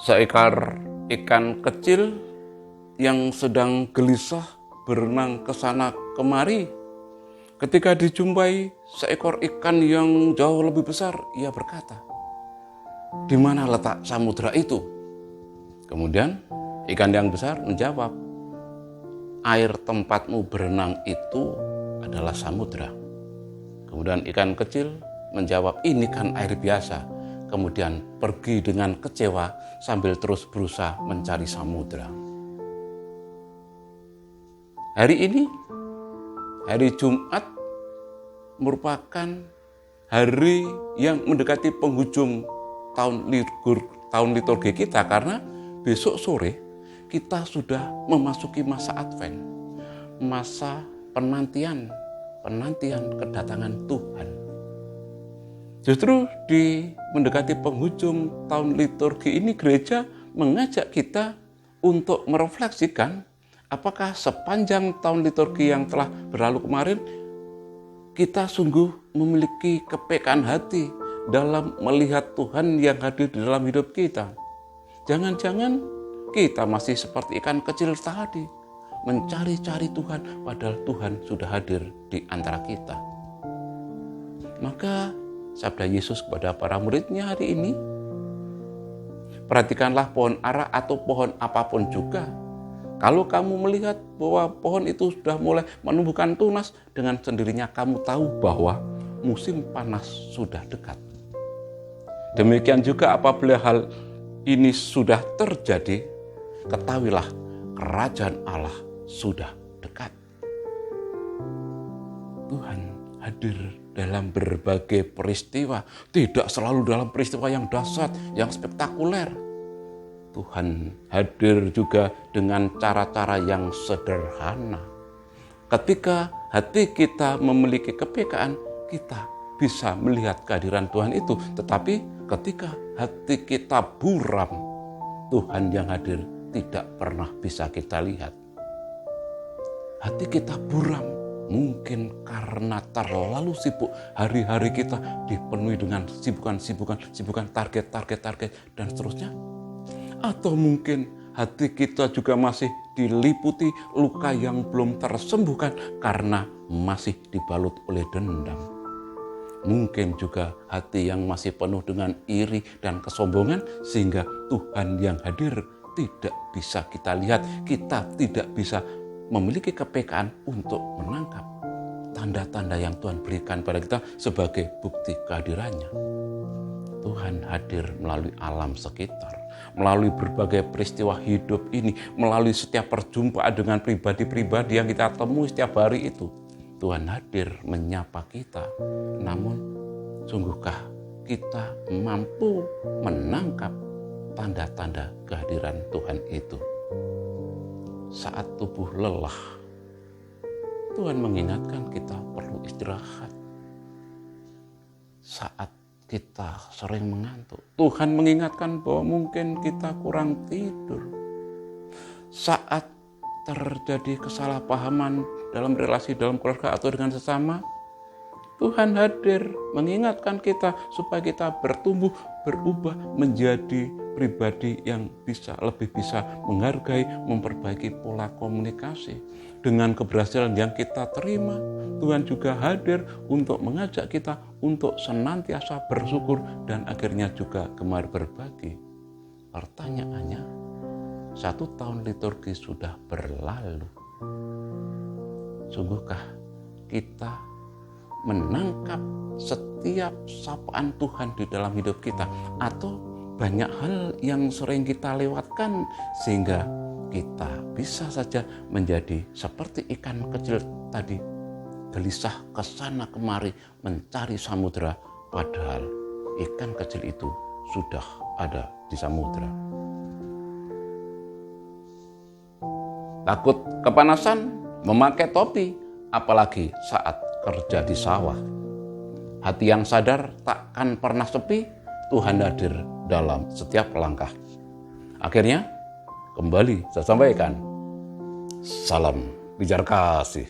Seekor ikan kecil yang sedang gelisah berenang ke sana kemari. Ketika dijumpai seekor ikan yang jauh lebih besar, ia berkata, "Di mana letak samudra itu?" Kemudian ikan yang besar menjawab, "Air tempatmu berenang itu adalah samudra." Kemudian ikan kecil menjawab, "Ini kan air biasa." Kemudian pergi dengan kecewa sambil terus berusaha mencari samudra. Hari ini, hari Jumat, merupakan hari yang mendekati penghujung tahun liturgi kita, karena besok sore kita sudah memasuki masa Advent, masa penantian kedatangan Tuhan. Justru di mendekati penghujung tahun liturgi ini, gereja mengajak kita untuk merefleksikan apakah sepanjang tahun liturgi yang telah berlalu kemarin kita sungguh memiliki kepekaan hati dalam melihat Tuhan yang hadir di dalam hidup kita. Jangan-jangan kita masih seperti ikan kecil tadi, mencari-cari Tuhan padahal Tuhan sudah hadir di antara kita. Maka sabda Yesus kepada para muridnya hari ini, perhatikanlah pohon ara atau pohon apapun juga. Kalau kamu melihat bahwa pohon itu sudah mulai menumbuhkan tunas, dengan sendirinya kamu tahu bahwa musim panas sudah dekat. Demikian juga apabila hal ini sudah terjadi, ketahuilah kerajaan Allah sudah dekat. Tuhan hadir dalam berbagai peristiwa, tidak selalu dalam peristiwa yang dahsyat, yang spektakuler. Tuhan hadir juga dengan cara-cara yang sederhana. Ketika hati kita memiliki kepekaan, kita bisa melihat kehadiran Tuhan itu. Tetapi ketika hati kita buram, Tuhan yang hadir tidak pernah bisa kita lihat. Hati kita buram mungkin karena terlalu sibuk, hari-hari kita dipenuhi dengan sibukan, target, dan seterusnya. Atau mungkin hati kita juga masih diliputi luka yang belum tersembuhkan karena masih dibalut oleh dendam. Mungkin juga hati yang masih penuh dengan iri dan kesombongan sehingga Tuhan yang hadir tidak bisa kita lihat, kita tidak bisa memiliki kepekaan untuk menangkap tanda-tanda yang Tuhan berikan pada kita sebagai bukti kehadirannya. Tuhan hadir melalui alam sekitar, melalui berbagai peristiwa hidup ini, melalui setiap perjumpaan dengan pribadi-pribadi yang kita temui setiap hari itu. Tuhan hadir menyapa kita. Namun, sungguhkah kita mampu menangkap tanda-tanda kehadiran Tuhan itu? Saat tubuh lelah, Tuhan mengingatkan kita perlu istirahat. Saat kita sering mengantuk, Tuhan mengingatkan bahwa mungkin kita kurang tidur. Saat terjadi kesalahpahaman dalam relasi dalam keluarga atau dengan sesama, Tuhan hadir mengingatkan kita supaya kita bertumbuh, berubah menjadi pribadi yang lebih bisa menghargai, memperbaiki pola komunikasi. Dengan keberhasilan yang kita terima, Tuhan juga hadir untuk mengajak kita untuk senantiasa bersyukur dan akhirnya juga gemar berbagi. Pertanyaannya, 1 tahun liturgi sudah berlalu. Sungguhkah kita menangkap setiap sapaan Tuhan di dalam hidup kita, atau banyak hal yang sering kita lewatkan sehingga kita bisa saja menjadi seperti ikan kecil tadi, gelisah ke sana kemari mencari samudra, padahal ikan kecil itu sudah ada di samudra. Takut kepanasan, memakai topi, apalagi saat kerja di sawah. Hati yang sadar takkan pernah sepi, Tuhan hadir dalam setiap langkah. Akhirnya, kembali saya sampaikan, salam pijar kasih.